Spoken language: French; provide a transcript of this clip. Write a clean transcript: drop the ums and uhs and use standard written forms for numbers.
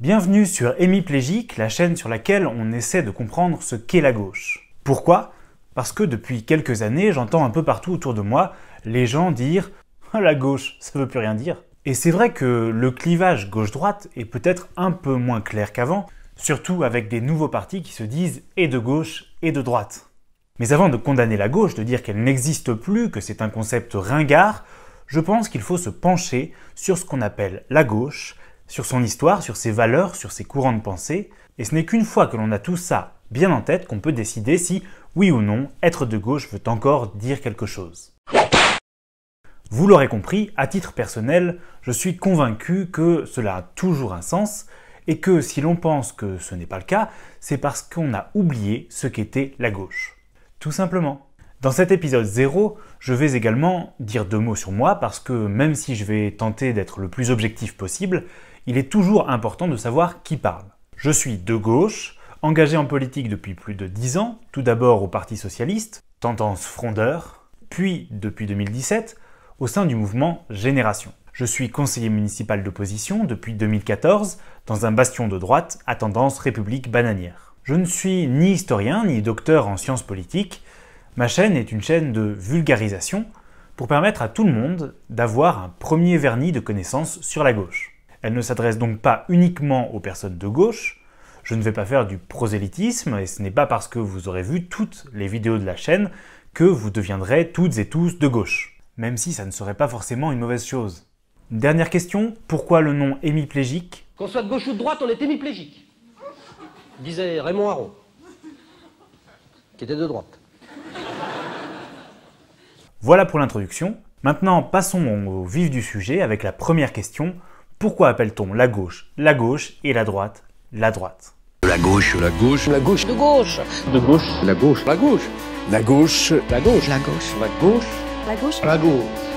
Bienvenue sur Hémiplégique, la chaîne sur laquelle on essaie de comprendre ce qu'est la gauche. Pourquoi? Parce que depuis quelques années, j'entends un peu partout autour de moi les gens dire « la gauche, ça veut plus rien dire ». Et c'est vrai que le clivage gauche-droite est peut-être un peu moins clair qu'avant, surtout avec des nouveaux partis qui se disent et de gauche et de droite. Mais avant de condamner la gauche, de dire qu'elle n'existe plus, que c'est un concept ringard, je pense qu'il faut se pencher sur ce qu'on appelle la gauche, sur son histoire, sur ses valeurs, sur ses courants de pensée, et ce n'est qu'une fois que l'on a tout ça bien en tête qu'on peut décider si, oui ou non, être de gauche veut encore dire quelque chose. Vous l'aurez compris, à titre personnel, je suis convaincu que cela a toujours un sens, et que si l'on pense que ce n'est pas le cas, c'est parce qu'on a oublié ce qu'était la gauche. Tout simplement. Dans cet épisode 0, je vais également dire 2 mots sur moi parce que même si je vais tenter d'être le plus objectif possible, il est toujours important de savoir qui parle. Je suis de gauche, engagé en politique depuis plus de 10 ans, tout d'abord au Parti Socialiste, tendance frondeur, puis depuis 2017, au sein du mouvement Génération. Je suis conseiller municipal d'opposition depuis 2014, dans un bastion de droite à tendance République bananière. Je ne suis ni historien ni docteur en sciences politiques. Ma chaîne est une chaîne de vulgarisation pour permettre à tout le monde d'avoir un premier vernis de connaissances sur la gauche. Elle ne s'adresse donc pas uniquement aux personnes de gauche. Je ne vais pas faire du prosélytisme et ce n'est pas parce que vous aurez vu toutes les vidéos de la chaîne que vous deviendrez toutes et tous de gauche. Même si ça ne serait pas forcément une mauvaise chose. Une dernière question, pourquoi le nom hémiplégique? Qu'on soit de gauche ou de droite, on est hémiplégique, disait Raymond Aron, qui était de droite. Voilà pour l'introduction. Maintenant, passons au vif du sujet avec la première question. Pourquoi appelle-t-on la gauche et la droite? La droite. La gauche, la gauche, la gauche, De gauche. de gauche, la gauche, la gauche, la gauche, La gauche, la gauche, la gauche, la gauche, la gauche, la gauche.